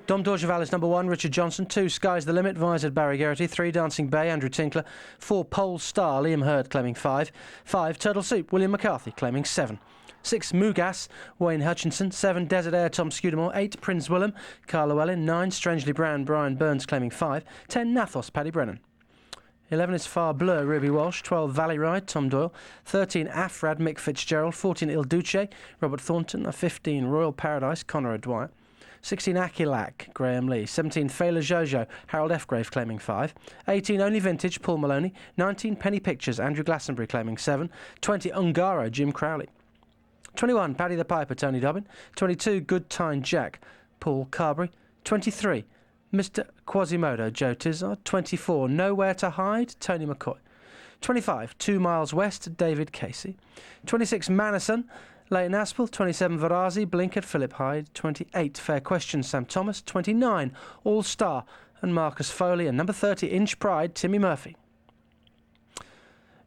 Dom Dorgeval is number 1, Richard Johnson. 2, Sky's the Limit, Visored Barry Geraghty. 3, Dancing Bay, Andrew Tinkler. 4, Pole Star, Liam Hurd claiming 5. 5, Turtle Soup, William McCarthy claiming 7. 6, Mugas, Wayne Hutchinson. 7, Desert Air, Tom Scudamore. 8, Prince Willem, Carl Llewellyn. 9, Strangely Brown, Brian Burns claiming 5. 10, Nathos, Paddy Brennan. 11 is Far Bleu, Ruby Walsh. 12, Valley Ride, Tom Doyle. 13, Afrad, Mick Fitzgerald. 14, Il Duce, Robert Thornton. 15, Royal Paradise, Conor O'Dwyer. 16, Akilak, Graham Lee. 17, Fela Jojo, Harold F. claiming 5. 18, Only Vintage, Paul Maloney. 19, Penny Pictures, Andrew Glastonbury claiming 7. 20, Ungaro, Jim Crowley. 21, Paddy the Piper, Tony Dobbin. 22, Good Time Jack, Paul Carberry. 23, Mr. Quasimodo, Joe Tizard. 24, Nowhere to Hide, Tony McCoy. 25, 2 Miles West, David Casey. 26, Manison, Leighton Aspel. 27, Varazi, Blinkert, Philip Hyde. 28, Fair Question, Sam Thomas. 29, All Star and Marcus Foley. And number 30, Inch Pride, Timmy Murphy.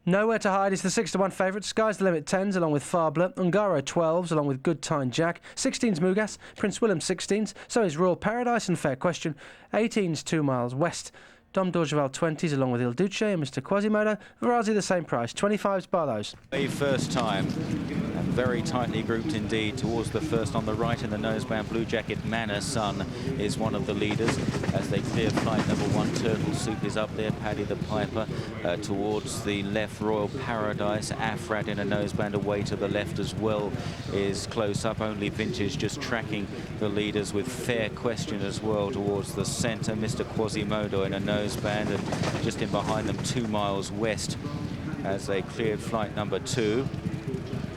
Nowhere to Hide is the 6-1 favourite. Sky's the Limit 10s along with Farbler. Ungaro 12s along with Good Time Jack. 16s Mugas. Prince Willem 16s. So is Royal Paradise and Fair Question. 18s 2 Miles West. Dom Dorgeval 20s along with Il Duce and Mr. Quasimodo. Varazi the same price. 25s bar those. A first time and very tightly grouped indeed towards the first on the right in the noseband. Blue Jacket Manor Sun is one of the leaders as they clear flight number 1. Turtle Soup is up there. Paddy the Piper towards the left. Royal Paradise. Afrad in a noseband away to the left as well is close up. Only Vintage just tracking the leaders with Fair Question as well towards the centre. Mr. Quasimodo in a noseband and just in behind them 2 Miles West as they cleared flight number 2.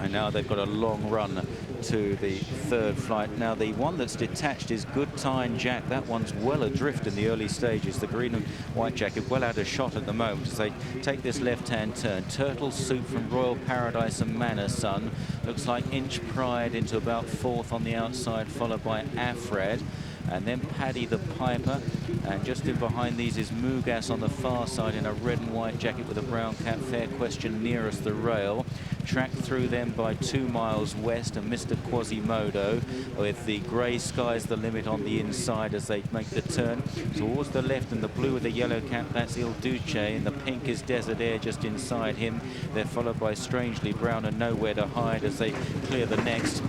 And now they've got a long run to the 3rd flight. Now the one that's detached is Good Time Jack. That one's well adrift in the early stages. The green and white jacket well out of shot at the moment as they take this left-hand turn. Turtle Soup from Royal Paradise and Manor Sun. Looks like Inch Pride into about 4th on the outside, followed by Afrad. And then Paddy the Piper, and just in behind these is Mugas on the far side in a red and white jacket with a brown cap. Fair Question nearest the rail, tracked through them by 2 Miles West and Mr. Quasimodo with the grey Sky's the Limit on the inside as they make the turn towards the left. And the blue with the yellow cap, that's Il Duce, and the pink is Desert Air just inside him. They're followed by Strangely Brown and Nowhere to Hide as they clear the next.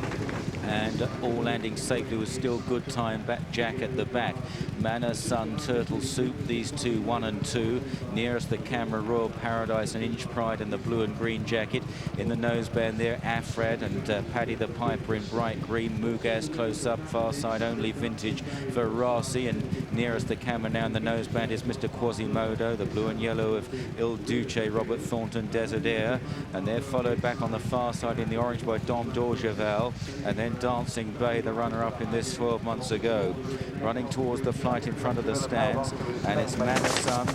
And all landing safely with still Good Time Jack at the back. Manor Sun, Turtle Soup, these two 1 and 2. Nearest the camera, Royal Paradise and Inch Pride in the blue and green jacket. In the noseband there, Afrad and Paddy the Piper in bright green. Mugas close up, far side Only Vintage, Varazi, and nearest the camera now in the noseband is Mr. Quasimodo. The blue and yellow of Il Duce, Robert Thornton, Desert Air. And they're followed back on the far side in the orange by Dom Dorgeval. And then Dancing Bay, the runner-up in this 12 months ago, running towards the flight in front of the stands, and it's Manor Sun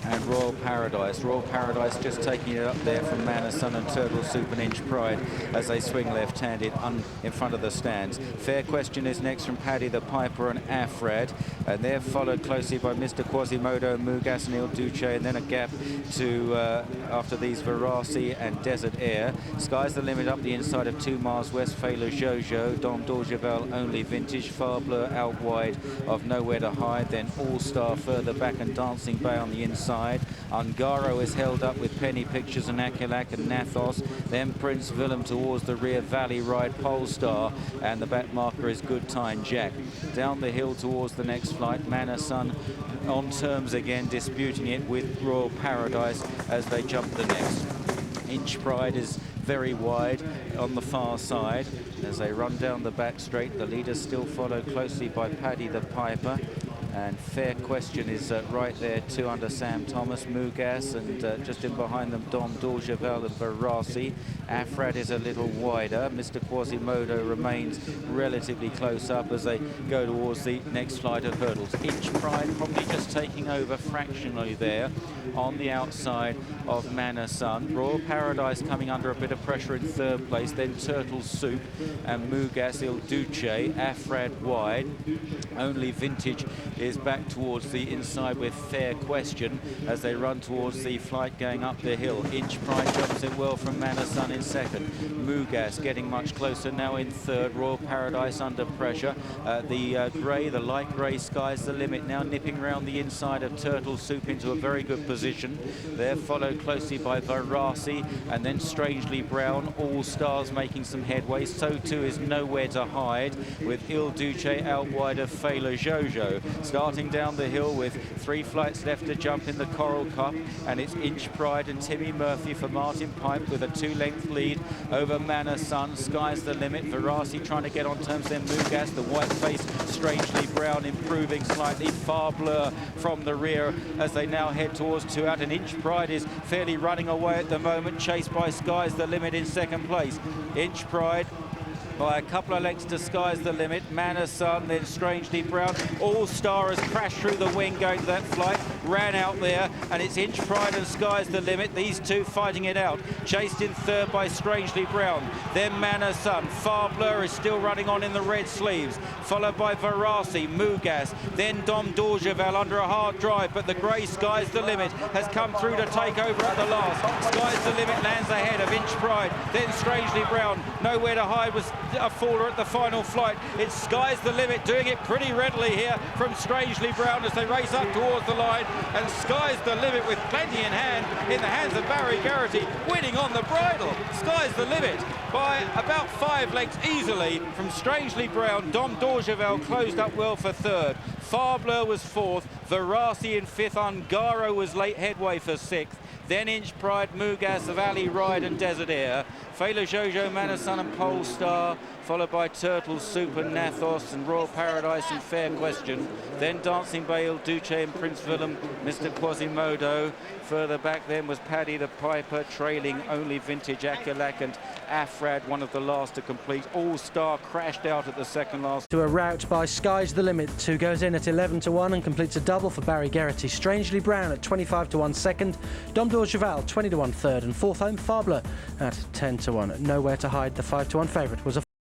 and Royal Paradise. Royal Paradise just taking it up there from Manor Sun and Turtle Soup and Inch Pride as they swing left-handed in front of the stands. Fair Question is next from Paddy the Piper and Afrad, and they're followed closely by Mr. Quasimodo, Mugas and Il Duce, and then a gap to after these Varazi and Desert Air. Sky's the Limit up the inside of 2 Miles West, Fela Jojo, Dom Dorgeval, Only Vintage, Farbler out wide of Nowhere to Hide, then All Star further back and Dancing Bay on the inside. Ungaro is held up with Penny Pictures and Akilak and Nathos. Then Prince Willem towards the rear, Valley Ride, Polestar, and the back marker is Good Time Jack. Down the hill towards the next flight, Manor Sun on terms again, disputing it with Royal Paradise as they jump the next. Inch Pride is very wide on the far side as they run down the back straight. The leaders still followed closely by Paddy the Piper. And Fair Question is right there, 2 under Sam Thomas, Mugas, and just in behind them, Dom Dorgeval and Varazi. Afrad is a little wider. Mr. Quasimodo remains relatively close up as they go towards the next flight of hurdles. Inch Pride probably just taking over fractionally there on the outside of Manor Sun. Royal Paradise coming under a bit of pressure in 3rd place, then Turtle Soup and Mugas, Il Duce, Afrad wide. Only Vintage is back towards the inside with Fair Question as they run towards the flight going up the hill. Inch Pride jumps it well from Manor Sun in second. Mugas getting much closer now in third. Royal Paradise under pressure. The light grey Sky's the Limit now nipping round the inside of Turtle Soup into a very good position. They're followed closely by Varasi and then Strangely Brown. All Stars making some headway. So too is Nowhere to Hide with Il Duce out wide of Fela Jojo. Starting down the hill with 3 flights left to jump in the Coral Cup, and it's Inch Pride and Timmy Murphy for Martin Pipe with a 2-length lead over Manor Sun. Sky's the Limit. Varasi trying to get on terms, then Mugas, the white-faced Strangely Brown improving slightly. Far Blur from the rear as they now head towards 2 out, and Inch Pride is fairly running away at the moment, chased by Sky's the Limit in second place. Inch Pride by a couple of lengths to Sky's the Limit. Manor Sun, then Strangely Brown. All Star has crashed through the wing going to that flight, ran out there, and it's Inch Pride and Sky's the Limit. These two fighting it out. Chased in third by Strangely Brown. Then Manor Sun. Far Blur is still running on in the red sleeves, followed by Varasi, Mugas, then Dom Dorgeval under a hard drive, but the grey Sky's the Limit has come through to take over at the last. Sky's the Limit lands ahead of Inch Pride, then Strangely Brown. Nowhere to Hide was a faller at the final flight. It's Sky's the Limit doing it pretty readily here from Strangely Brown as they race up towards the line, and Sky's the Limit with plenty in hand in the hands of Barry Geraghty, winning on the bridle. Sky's the Limit by about 5 lengths easily from Strangely Brown. Dom Dorgeval closed up well for third. Far Blur was fourth. Varasi in fifth. Ungaro was late headway for sixth. Then Inch Pride, Mugas, Valley Ride and Desert Air. Fela Jojo, Manor Sun and Pole Star, followed by Turtle Soup and Nathos and Royal Paradise and Fair Question. Then Dancing Bale, Duce and Prince Willem, Mr. Quasimodo. Further back then was Paddy the Piper, trailing only Vintage Akulak and Afrad, one of the last to complete. All Star crashed out at the second last. To a rout by Sky's the Limit, who goes in at 11 to 1 and completes a double for Barry Geraghty. Strangely Brown at 25 to 1 second. Dom Dorgeval 20 to 1 third, and fourth home Far Blur at 10 to 1. Nowhere to Hide, the 5 to 1 favourite, was a